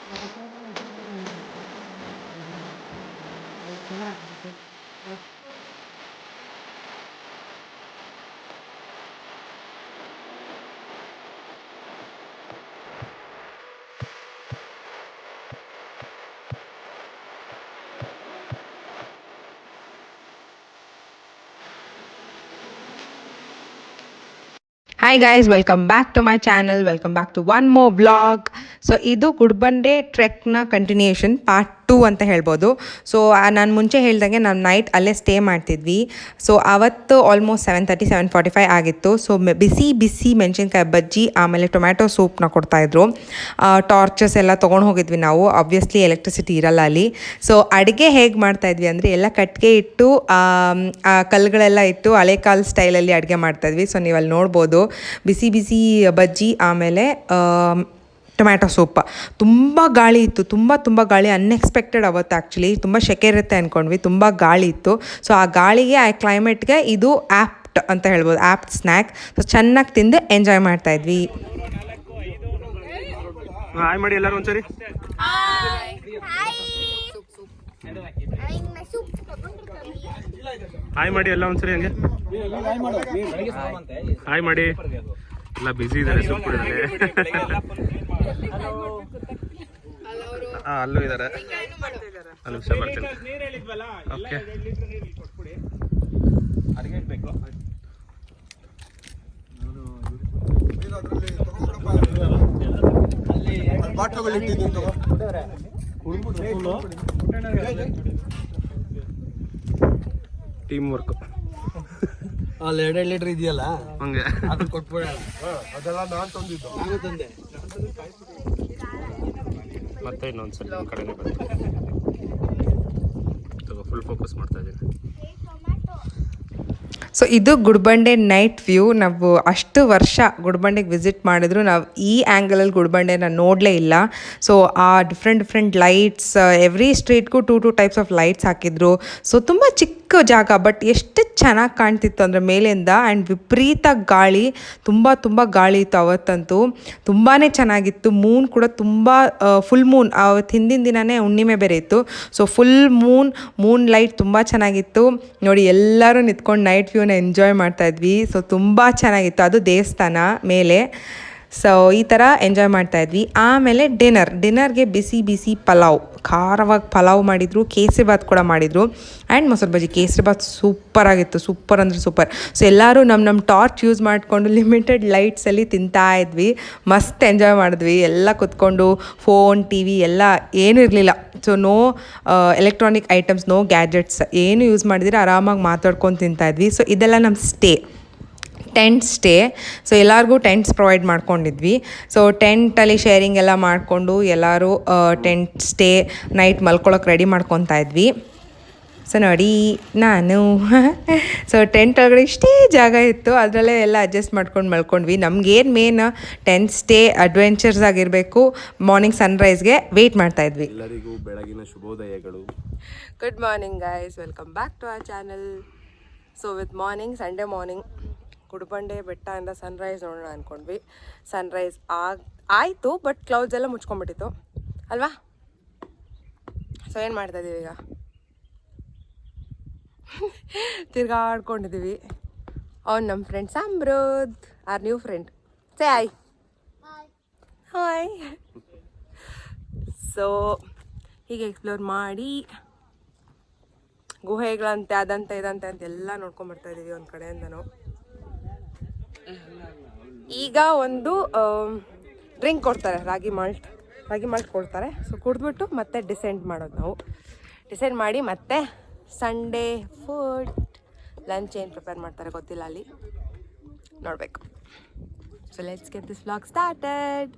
Hi guys, welcome back to my channel. Welcome back to one more vlog. So ಇದು Gudibande ಟ್ರೆಕ್ನ continuation part 2 ಅಂತ ಹೇಳ್ಬೋದು. So ನಾನು ಮುಂಚೆ ಹೇಳ್ದಂಗೆ ನಾವು ನೈಟ್ ಅಲ್ಲೇ ಸ್ಟೇ ಮಾಡ್ತಿದ್ವಿ. ಸೊ ಅವತ್ತು ಆಲ್ಮೋಸ್ಟ್ 7:30 7:45 ಆಗಿತ್ತು. ಸೊ ಬಿಸಿ ಬಿಸಿ ಮೆಣಸಿನ್ಕಾಯಿ ಬಜ್ಜಿ ಆಮೇಲೆ ಟೊಮ್ಯಾಟೊ ಸೂಪ್ನ ಕೊಡ್ತಾಯಿದ್ರು. ಟಾರ್ಚಸ್ ಎಲ್ಲ ತೊಗೊಂಡು ಹೋಗಿದ್ವಿ ನಾವು. ಆಬ್ವಿಯಸ್ಲಿ ಎಲೆಕ್ಟ್ರಿಸಿಟಿ ಇರಲ್ಲ ಅಲ್ಲಿ. ಸೊ ಅಡುಗೆ ಹೇಗೆ ಮಾಡ್ತಾಯಿದ್ವಿ ಅಂದರೆ ಎಲ್ಲ ಕಟ್ಟಿಗೆ ಇಟ್ಟು ಕಲ್ಲುಗಳೆಲ್ಲ ಇಟ್ಟು ಹಳೆ ಕಾಲ ಸ್ಟೈಲಲ್ಲಿ ಅಡುಗೆ ಮಾಡ್ತಾಯಿದ್ವಿ. ಸೊ ನೀವು ಅಲ್ಲಿ ನೋಡ್ಬೋದು ಬಿಸಿ ಬಿಸಿ ಬಜ್ಜಿ ಆಮೇಲೆ ಟೊಮ್ಯಾಟೊ ಸೂಪ್. ತುಂಬ ಗಾಳಿ ಇತ್ತು, ತುಂಬ ಗಾಳಿ. ಅನ್ಎಕ್ಸ್ಪೆಕ್ಟೆಡ್ ಅವತ್ತು ಆ್ಯಕ್ಚುಲಿ ತುಂಬ ಸೆಕೆ ಇರುತ್ತೆ ಅಂದ್ಕೊಂಡ್ವಿ. ತುಂಬ ಗಾಳಿ ಇತ್ತು. ಸೊ ಆ ಗಾಳಿಗೆ ಆ ಕ್ಲೈಮೇಟ್ಗೆ ಇದು ಆ್ಯಪ್ಟ್ ಅಂತ ಹೇಳ್ಬೋದು, ಆ್ಯಪ್ಟ್ ಸ್ನ್ಯಾಕ್. ಸೊ ಚೆನ್ನಾಗಿ ತಿಂದು ಎಂಜಾಯ್ ಮಾಡ್ತಾಯಿದ್ವಿ. ಹಾಯ್ ಮಾಡಿ ಎಲ್ಲರೂ ಒಂದ್ಸರಿ. ಹಾಯ್ ಮಾಡಿ ಎಲ್ಲ ಒಂದ್ಸರಿ ಹಂಗೆ ಹಾಯ್ ಮಾಡಿ. ಎಲ್ಲ ಬ್ಯುಸಿ ಇದ್ದಾರೆ, ಸೂಪ್ ಕುಡಿದ್ರೆ. ಅಲ್ಲೂ ಇದ್ದಾರೆ, ಅಲ್ಲಿ ವಿಷಯ ಬರ್ತೀನಿ. Okay team work. ಅಲ್ಲಿ 2 ಲೀಟರ್ ಇದೆಯಲ್ಲ ಹಂಗೆ ಅದು ಕೊಟ್ಬಿಡ. ಅದೆಲ್ಲ ನಾನು ತಂದಿದ್ದು. ನಾನು ತಂದೆ. ಮತ್ತೆ ಇನ್ನೊಂದ್ಸಲ ನಿಮ್ಮ ಕಡೆನೇ ಬರ್ತೀನಿ. ಫುಲ್ ಫೋಕಸ್ ಮಾಡ್ತಾ ಇದ್ದೀನಿ. ಸೊ ಇದು ಗುಡ್ಬಂಡೆ ನೈಟ್ ವ್ಯೂ. ನಾವು ಅಷ್ಟು ವರ್ಷ ಗುಡ್ಬಂಡೆಗೆ ವಿಸಿಟ್ ಮಾಡಿದ್ರು ನಾವು ಈ ಆ್ಯಂಗಲಲ್ಲಿ ಗುಡ್ಬಂಡೆನ ನೋಡಲೇ ಇಲ್ಲ. ಸೊ ಆ ಡಿಫ್ರೆಂಟ್ ಲೈಟ್ಸ್, ಎವ್ರಿ ಸ್ಟ್ರೀಟ್ಗೂ 2 ಟೈಪ್ಸ್ ಆಫ್ ಲೈಟ್ಸ್ ಹಾಕಿದ್ರು. ಸೊ ತುಂಬ ಚಿಕ್ಕ ಜಾಗ, ಬಟ್ ಎಷ್ಟು ಚೆನ್ನಾಗಿ ಕಾಣ್ತಿತ್ತು ಅಂದರೆ ಮೇಲಿಂದ. ಆ್ಯಂಡ್ ವಿಪರೀತ ಗಾಳಿ, ತುಂಬ ಗಾಳಿ ಇತ್ತು ಅವತ್ತಂತೂ. ತುಂಬಾ ಚೆನ್ನಾಗಿತ್ತು. ಮೂನ್ ಕೂಡ ತುಂಬ ಫುಲ್ ಮೂನ್, ಅವತ್ತು ಹಿಂದಿನ ದಿನವೇ ಹುಣ್ಣಿಮೆ ಬೇರೆ ಇತ್ತು. ಸೊ ಫುಲ್ ಮೂನ್ ಲೈಟ್ ತುಂಬ ಚೆನ್ನಾಗಿತ್ತು ನೋಡಿ. ಎಲ್ಲರೂ ನಿಂತ್ಕೊಂಡು ನೈಟ್ ವ್ಯೂನ ಎಂಜಾಯ್ ಮಾಡ್ತಾಯಿದ್ವಿ. ಸೊ ತುಂಬ ಚೆನ್ನಾಗಿತ್ತು. ಅದು ದೇವಸ್ಥಾನ ಮೇಲೆ. ಸೊ ಈ ಥರ ಎಂಜಾಯ್ ಮಾಡ್ತಾಯಿದ್ವಿ. ಆಮೇಲೆ ಡಿನ್ನರ್ಗೆ ಬಿಸಿ ಪಲಾವ್, ಖಾರವಾಗಿ ಪಲಾವ್ ಮಾಡಿದರು. ಕೇಸರಿಬಾತ್ ಕೂಡ ಮಾಡಿದರು ಆ್ಯಂಡ್ ಮೊಸರು ಬಜ್ಜಿ. ಕೇಸರಿಬಾತ್ ಸೂಪರಾಗಿತ್ತು, ಸೂಪರ್ ಅಂದರೆ ಸೂಪರ್. ಸೊ ಎಲ್ಲರೂ ನಮ್ಮ ಟಾರ್ಚ್ ಯೂಸ್ ಮಾಡಿಕೊಂಡು ಲಿಮಿಟೆಡ್ ಲೈಟ್ಸಲ್ಲಿ ತಿಂತಾಯಿದ್ವಿ. ಮಸ್ತ್ ಎಂಜಾಯ್ ಮಾಡಿದ್ವಿ. ಎಲ್ಲ ಕುತ್ಕೊಂಡು ಫೋನ್, TV ಎಲ್ಲ ಏನೂ ಇರಲಿಲ್ಲ. So no electronic items, no gadgets ಏನು ಯೂಸ್ ಮಾಡಿದರೆ ಆರಾಮಾಗಿ ಮಾತಾಡ್ಕೊಂಡು ತಿಂತಾಯಿದ್ವಿ. ಸೊ ಇದೆಲ್ಲ ನಮ್ಮ ಟೆಂಟ್ ಸ್ಟೇ. ಸೊ ಎಲ್ಲರಿಗೂ ಟೆಂಟ್ಸ್ ಪ್ರೊವೈಡ್ ಮಾಡ್ಕೊಂಡಿದ್ವಿ. ಸೊ ಟೆಂಟಲ್ಲಿ ಶೇರಿಂಗ್ ಎಲ್ಲ ಮಾಡಿಕೊಂಡು ಎಲ್ಲರೂ ಟೆಂಟ್ ಸ್ಟೇ ನೈಟ್ ಮಲ್ಕೊಳ್ಳೋಕೆ ರೆಡಿ ಮಾಡ್ಕೊತಾ ಇದ್ವಿ. ಸೊ ನೋಡಿ ನಾನು ಸೊ ಟೆಂಟ್ ಒಳಗಡೆ ಇಷ್ಟೇ ಜಾಗ ಇತ್ತು, ಅದರಲ್ಲೇ ಎಲ್ಲ ಅಡ್ಜಸ್ಟ್ ಮಾಡ್ಕೊಂಡು ಮಲ್ಕೊಂಡ್ವಿ. ನಮಗೇನು ಮೇನ್ ಟೆಂಟ್ ಸ್ಟೇ ಅಡ್ವೆಂಚರ್ಸ್ ಆಗಿರಬೇಕು. ಮಾರ್ನಿಂಗ್ ಸನ್ರೈಸ್ಗೆ ವೆಯ್ಟ್ ಮಾಡ್ತಾಯಿದ್ವಿ. ಎಲ್ಲರಿಗೂ ಬೆಳಗಿನ ಶುಭೋದಯಗಳು. Good morning guys, welcome back to our channel. So with morning, Sunday morning Gudibande ಬೆಟ್ಟದಿಂದ ಸನ್ರೈಸ್ ನೋಡೋಣ ಅಂದ್ಕೊಂಡ್ವಿ. ಸನ್ರೈಸ್ ಆಯಿತು, ಬಟ್ ಕ್ಲೌಡ್ಸ್ ಎಲ್ಲ ಮುಚ್ಕೊಂಡ್ಬಿಟ್ಟಿತ್ತು ಅಲ್ವಾ. ಸೊ ಏನು ಮಾಡ್ತಾಯಿದ್ದೀವಿ ಈಗ? ತಿರ್ಗಾಡ್ಕೊಂಡಿದ್ದೀವಿ. ಅವ್ನು ನಮ್ಮ friend Samrud, our new friend. Say hi. So ಹೀಗೆ ಎಕ್ಸ್ಪ್ಲೋರ್ ಮಾಡಿ ಗುಹೆಗಳಂತೆ ಅದಂತೆ ಇದಂತೆ ಅಂತೆಲ್ಲ ನೋಡ್ಕೊಂಬರ್ತಾಯಿದ್ದೀವಿ ಒಂದು ಕಡೆಯಿಂದನೂ. ಈಗ ಒಂದು ಡ್ರಿಂಕ್ ಕೊಡ್ತಾರೆ, ರಾಗಿ ಮಾಲ್ಟ್ ಕೊಡ್ತಾರೆ. ಸೊ ಕುಡಿದ್ಬಿಟ್ಟು ಮತ್ತೆ ಡಿಸೆಂಡ್ ಮಾಡೋದು ನಾವು. ಡಿಸೈಡ್ ಮಾಡಿ ಮತ್ತೆ ಸಂಡೇ ಫುಡ್ ಲಂಚ್ ಏನು ಪ್ರಿಪೇರ್ ಮಾಡ್ತಾರೆ ಗೊತ್ತಿಲ್ಲ, ಅಲ್ಲಿ ನೋಡಬೇಕು. So let's get this vlog started.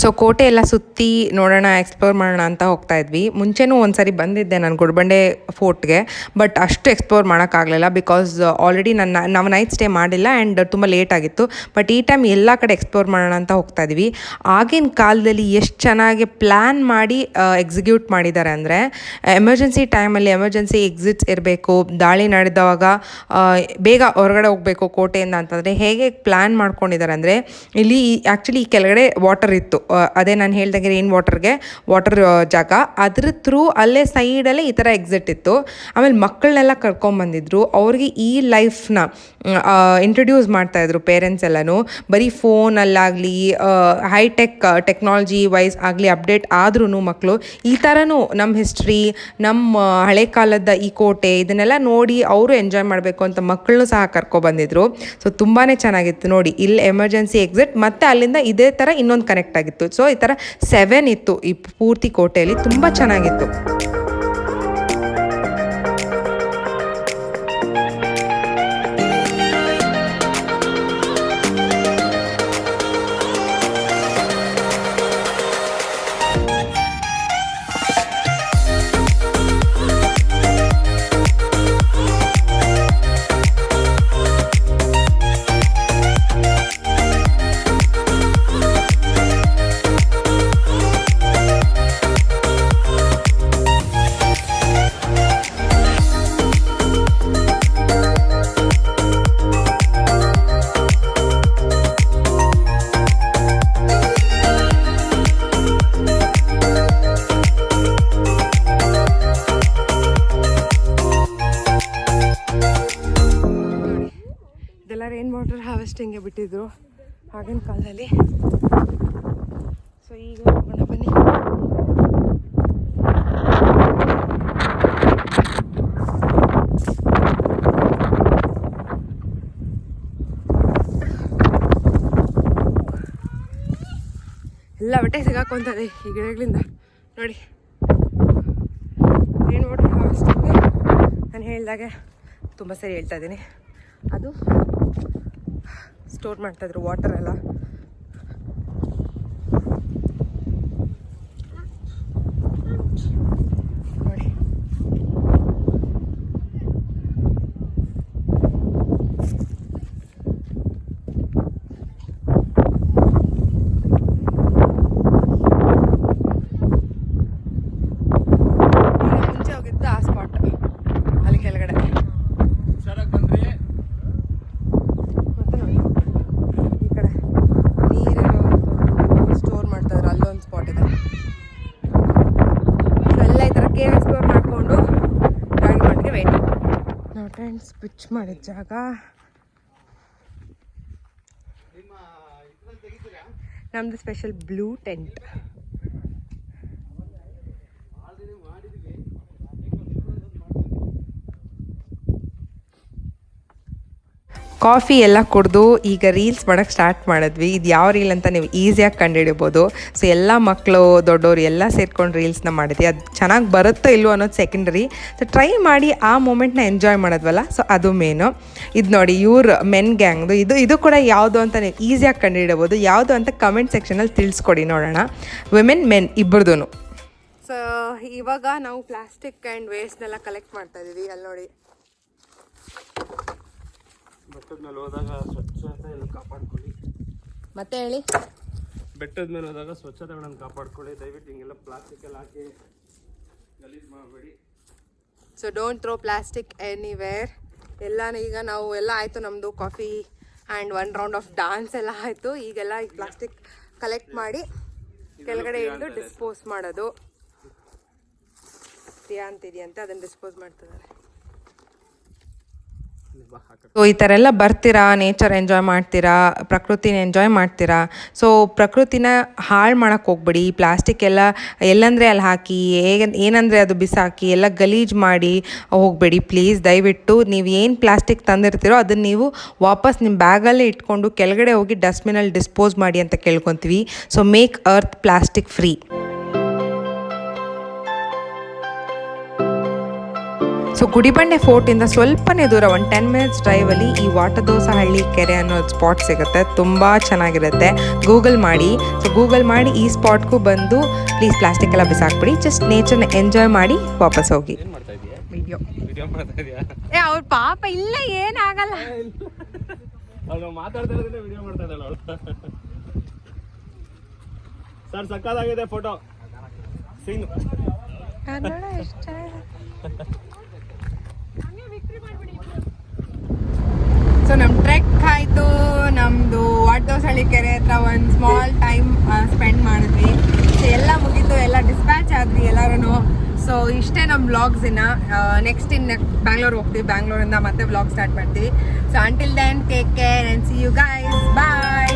So ಕೋಟೆ ಎಲ್ಲ ಸುತ್ತಿ ನೋಡೋಣ, ಎಕ್ಸ್ಪ್ಲೋರ್ ಮಾಡೋಣ ಅಂತ ಹೋಗ್ತಾ ಇದ್ವಿ. ಮುಂಚೆನೂ ಒಂದು ಸರಿ ಬಂದಿದ್ದೆ ನಾನು ಗುಡ್ಬಂಡೆ ಫೋರ್ಟ್ಗೆ, ಬಟ್ ಅಷ್ಟು ಎಕ್ಸ್ಪ್ಲೋರ್ ಮಾಡೋಕ್ಕಾಗಲಿಲ್ಲ. ಬಿಕಾಸ್ ಆಲ್ರೆಡಿ ನಾವು ನೈಟ್ ಸ್ಟೇ ಮಾಡಿಲ್ಲ ಆ್ಯಂಡ್ ತುಂಬ ಲೇಟ್ ಆಗಿತ್ತು. ಬಟ್ ಈ ಟೈಮ್ ಎಲ್ಲ ಕಡೆ ಎಕ್ಸ್ಪ್ಲೋರ್ ಮಾಡೋಣ ಅಂತ ಹೋಗ್ತಾ ಇದ್ವಿ. ಆಗಿನ ಕಾಲದಲ್ಲಿ ಎಷ್ಟು ಚೆನ್ನಾಗಿ ಪ್ಲ್ಯಾನ್ ಮಾಡಿ ಎಕ್ಸಿಕ್ಯೂಟ್ ಮಾಡಿದ್ದಾರೆ ಅಂದರೆ, ಎಮರ್ಜೆನ್ಸಿ ಟೈಮಲ್ಲಿ ಎಮರ್ಜೆನ್ಸಿ ಎಕ್ಸಿಟ್ಸ್ ಇರಬೇಕು, ದಾಳಿ ನಡೆದವಾಗ ಬೇಗ ಹೊರಗಡೆ ಹೋಗಬೇಕು ಕೋಟೆಯಿಂದ ಅಂತಂದರೆ ಹೇಗೆ ಪ್ಲ್ಯಾನ್ ಮಾಡ್ಕೊಂಡಿದ್ದಾರೆ ಅಂದರೆ, ಇಲ್ಲಿ ಆ್ಯಕ್ಚುಲಿ ಈ ಕೆಳಗಡೆ ವಾಟರ್ ಇತ್ತು, ಅದೇ ನಾನು ಹೇಳ್ದಂಗೆ ರೈನ್ ವಾಟರ್ ಜಾಗ, ಅದ್ರ ಥ್ರೂ ಅಲ್ಲೇ ಸೈಡಲ್ಲೇ ಈ ಥರ ಎಕ್ಸಿಟ್ ಇತ್ತು. ಆಮೇಲೆ ಮಕ್ಕಳನ್ನೆಲ್ಲ ಕರ್ಕೊಂಬಂದಿದ್ರು, ಅವ್ರಿಗೆ ಈ ಲೈಫ್ನ ಇಂಟ್ರೊಡ್ಯೂಸ್ ಮಾಡ್ತಾಯಿದ್ರು ಪೇರೆಂಟ್ಸ್ ಎಲ್ಲನೂ. ಬರೀ ಫೋನಲ್ಲಾಗಲಿ ಹೈಟೆಕ್ ಟೆಕ್ನಾಲಜಿ ವೈಸ್ ಆಗಲಿ ಅಪ್ಡೇಟ್ ಆದ್ರೂ ಮಕ್ಕಳು ಈ ಥರನೂ ನಮ್ಮ ಹಿಸ್ಟ್ರಿ, ನಮ್ಮ ಹಳೆ ಕಾಲದ ಈ ಕೋಟೆ ಇದನ್ನೆಲ್ಲ ನೋಡಿ ಅವರು ಎಂಜಾಯ್ ಮಾಡಬೇಕು ಅಂತ ಮಕ್ಕಳನ್ನೂ ಸಹ ಕರ್ಕೊಬಂದಿದ್ರು. ಸೊ ತುಂಬಾ ಚೆನ್ನಾಗಿತ್ತು ನೋಡಿ. ಇಲ್ಲಿ ಎಮರ್ಜೆನ್ಸಿ ಎಕ್ಸಿಟ್ ಮತ್ತು ಅಲ್ಲಿಂದ ಇದೇ ಥರ ಇನ್ನೊಂದು ಕನೆಕ್ಟ್ ಆಗಿತ್ತು. ಸೊ ಈ ಥರ 7 ಇತ್ತು ಈ ಪೂರ್ತಿ ಕೋಟೆಯಲ್ಲಿ, ತುಂಬ ಚೆನ್ನಾಗಿತ್ತು. ಇದೆಲ್ಲ ರೈನ್ ವಾಟರ್ ಹಾರ್ವೆಸ್ಟಿಂಗ್ಗೆ ಬಿಟ್ಟಿದ್ರು ಆಗಿನ ಕಾಲದಲ್ಲಿ. ಸೊ ಈಗ ಹೋಗೋಣ ಬನ್ನಿ. ಎಲ್ಲ ಬಟ್ಟೆ ಸಿಗಾಕೊಂತದೆ ಈ ಗಿಡಗಳಿಂದ ನೋಡಿ. ರೈನ್ ವಾಟರ್ ಹಾರ್ವೆಸ್ಟಿಂಗ್ ನಾನು ಹೇಳಿದಾಗೆ ತುಂಬ ಸರಿ ಹೇಳ್ತಾ ಇದ್ದೀನಿ, ಅದು ಸ್ಟೋರ್ ಮಾಡ್ತಾಯಿದ್ರು ವಾಟರ್ ಎಲ್ಲ. ನೋಡಿ ಮುಂಚೆ ಹೋಗಿದ್ದು ಆ ಸ್ಪಾಟ್ ಅಲ್ಲಿ ಕೆಳಗಡೆ. ಮತ್ತೆ ನೋಡಿ ಈ ಕಡೆ ನೀರಿರೋ ಸ್ಟೋರ್ ಮಾಡ್ತಾಯಿದ್ರು, ಅಲ್ಲೊಂದು ಸ್ಪಾಟ್ ಇದೆ. ಎಲ್ಲ ಈ ಥರ ಕೇವ್ ಎಕ್ಸ್ಪ್ಲೋರ್ ಮಾಡಿಕೊಂಡು ಗಾಡಿ ಮಾಡಿಗೆ ವೆಯ್ಟ್. ನಾವು ಟೆಂಟ್ಸ್ ಪಿಚ್ ಮಾಡಿದ ಜಾಗ. ನಮ್ಮದು ಸ್ಪೆಷಲ್ ಬ್ಲೂ ಟೆಂಟ್. ಕಾಫಿ ಎಲ್ಲ ಕುಡಿದು ಈಗ ರೀಲ್ಸ್ ಮಾಡೋಕ್ಕೆ ಸ್ಟಾರ್ಟ್ ಮಾಡಿದ್ವಿ. ಇದು ಯಾವ ರೀಲ್ ಅಂತ ನೀವು ಈಸಿಯಾಗಿ ಕಂಡುಹಿಡಿಬೋದು. ಸೊ ಎಲ್ಲ ಮಕ್ಕಳು ದೊಡ್ಡವರು ಎಲ್ಲ ಸೇರ್ಕೊಂಡು ರೀಲ್ಸ್ನ ಮಾಡಿದ್ವಿ. ಅದು ಚೆನ್ನಾಗಿ ಬರುತ್ತೋ ಇಲ್ವೋ ಅನ್ನೋದು ಸೆಕೆಂಡರಿ. ಸೊ ಟ್ರೈ ಮಾಡಿ ಆ ಮೂಮೆಂಟ್ನ ಎಂಜಾಯ್ ಮಾಡೋದ್ವಲ್ಲ, ಸೊ ಅದು ಮೇನು. ಇದು ನೋಡಿ ಇವ್ರ ಮೆನ್ ಗ್ಯಾಂಗ್ದು. ಇದು ಕೂಡ ಯಾವುದು ಅಂತ ನೀವು ಈಸಿಯಾಗಿ ಕಂಡುಹಿಡಬೋದು. ಯಾವುದು ಅಂತ ಕಮೆಂಟ್ ಸೆಕ್ಷನಲ್ಲಿ ತಿಳಿಸ್ಕೊಡಿ ನೋಡೋಣ. Women men ಇಬ್ಬರದೂ. ಸೊ ಇವಾಗ ನಾವು ಪ್ಲಾಸ್ಟಿಕ್ ಆ್ಯಂಡ್ ವೇಸ್ಟ್ನೆಲ್ಲ ಕಲೆಕ್ಟ್ ಮಾಡ್ತಾ ಇದ್ದೀವಿ. ಅಲ್ಲಿ ನೋಡಿ ಬೆಟ್ಟದ ಮೇಲೆ ಹೋದಾಗ ಸ್ವಚ್ಛತೆ ಎಲ್ಲ ಕಾಪಾಡ್ಕೊಳ್ಳಿ. ಮತ್ತೆ ಹೇಳಿ, ಬೆಟ್ಟದ ಮೇಲೆ ಹೋದಾಗ ಸ್ವಚ್ಛತೆಗಳನ್ನು ಕಾಪಾಡ್ಕೊಳ್ಳಿ. ದಯವಿಟ್ಟು ಹಿಂಗೆಲ್ಲ ಪ್ಲಾಸ್ಟಿಕ್ ಎಲ್ಲ ಹಾಕಿ ಗಲೀಜು ಮಾಡಬೇಡಿ. So don't throw plastic anywhere. ಎಲ್ಲನೂ ಈಗ ನಾವು ಎಲ್ಲ ಆಯಿತು, ನಮ್ಮದು coffee and 1 round of dance ಎಲ್ಲ ಆಯಿತು. ಈಗೆಲ್ಲ ಈ ಪ್ಲಾಸ್ಟಿಕ್ ಕಲೆಕ್ಟ್ ಮಾಡಿ ಕೆಳಗಡೆ ಇಳಿದು ಡಿಸ್ಪೋಸ್ ಮಾಡೋದು. ಪ್ರಿಯಾ ಅಂತಿದೆಯಂತೆ, ಅದನ್ನು ಡಿಸ್ಪೋಸ್ ಮಾಡ್ತಿದ್ದಾರೆ. ಸೊ ಈ ಥರ ಎಲ್ಲ ಬರ್ತೀರಾ, ನೇಚರ್ ಎಂಜಾಯ್ ಮಾಡ್ತೀರಾ, ಪ್ರಕೃತಿನ ಎಂಜಾಯ್ ಮಾಡ್ತೀರಾ. ಸೊ ಪ್ರಕೃತಿನ ಹಾಳು ಮಾಡೋಕ್ಕೆ ಹೋಗ್ಬೇಡಿ. ಪ್ಲಾಸ್ಟಿಕ್ ಎಲ್ಲ ಎಲ್ಲಂದರೆ ಅಲ್ಲಿ ಹಾಕಿ, ಏನಂದರೆ ಅದು ಬಿಸಾಕಿ ಎಲ್ಲ ಗಲೀಜು ಮಾಡಿ ಹೋಗಬೇಡಿ ಪ್ಲೀಸ್. ದಯವಿಟ್ಟು ನೀವು ಏನು ಪ್ಲಾಸ್ಟಿಕ್ ತಂದಿರ್ತೀರೋ ಅದನ್ನು ನೀವು ವಾಪಸ್ ನಿಮ್ಮ ಬ್ಯಾಗಲ್ಲೇ ಇಟ್ಕೊಂಡು ಕೆಳಗಡೆ ಹೋಗಿ ಡಸ್ಟ್ಬಿನಲ್ಲಿ ಡಿಸ್ಪೋಸ್ ಮಾಡಿ ಅಂತ ಕೇಳ್ಕೊತೀವಿ. So make earth plastic free. So Gudibande ಫೋರ್ಟಿಂದ ಸ್ವಲ್ಪನೇ ದೂರ, ಒಂದು 10 ಮಿನಿಟ್ಸ್ ಡ್ರೈವಲ್ಲಿ ಈ ವಾಟದೋಸಹಳ್ಳಿ ಕೆರೆ ಅನ್ನೋ ಸ್ಪಾಟ್ ಸಿಗುತ್ತೆ. ತುಂಬ ಚೆನ್ನಾಗಿರುತ್ತೆ. ಗೂಗಲ್ ಮಾಡಿ. ಸೊ ಗೂಗಲ್ ಮಾಡಿ ಈ ಸ್ಪಾಟ್ಗೂ ಬಂದು ಪ್ಲೀಸ್ ಪ್ಲಾಸ್ಟಿಕ್ ಎಲ್ಲ ಬಿಸಾಕ್ಬಿಡಿ. ಜಸ್ಟ್ ನೇಚರ್ನ ಎಂಜಾಯ್ ಮಾಡಿ ವಾಪಸ್ ಹೋಗಿ. ವಿಡಿಯೋ ಮಾಡ್ತಾ ಇದೆಯಾ? ಅವ್ರ ಪಾಪ ಇಲ್ಲ, ಏನಾಗಲ್ಲ. ಅವ್ರು ಮಾತಾಡ್ತಾ ಇರೋದೇ ವಿಡಿಯೋ ಮಾಡ್ತಾ ಇದ್ದಾಳೆ ಅವಳು. ಸರ್ ಸಕ್ಕತ್ತಾಗಿದೆ ಫೋಟೋ ಸೀನ್. ಸೊ ನಮ್ಮ ಟ್ರೆಕ್ ಆಯಿತು. ನಮ್ಮದು ವಾಡ್ದೋಸಳ್ಳಿ ಕೆರೆ ಹತ್ರ ಒಂದು ಸ್ಮಾಲ್ ಟೈಮ್ ಸ್ಪೆಂಡ್ ಮಾಡಿದ್ವಿ. ಸೊ ಎಲ್ಲ ಮುಗೀತು, ಎಲ್ಲ ಡಿಸ್ಪ್ಯಾಚ್ ಆದ್ವಿ ಎಲ್ಲರೂ. ಸೊ ಇಷ್ಟೇ ನಮ್ಮ ವ್ಲಾಗ್ಸ್. ನೆಕ್ಸ್ಟ್ ಬ್ಯಾಂಗ್ಳೂರ್ ಹೋಗ್ತೀವಿ. ಬ್ಯಾಂಗ್ಳೂರಿಂದ ಮತ್ತೆ ವ್ಲಾಗ್ ಸ್ಟಾರ್ಟ್ ಮಾಡ್ತೀವಿ. So until then take care and see you guys. Bye.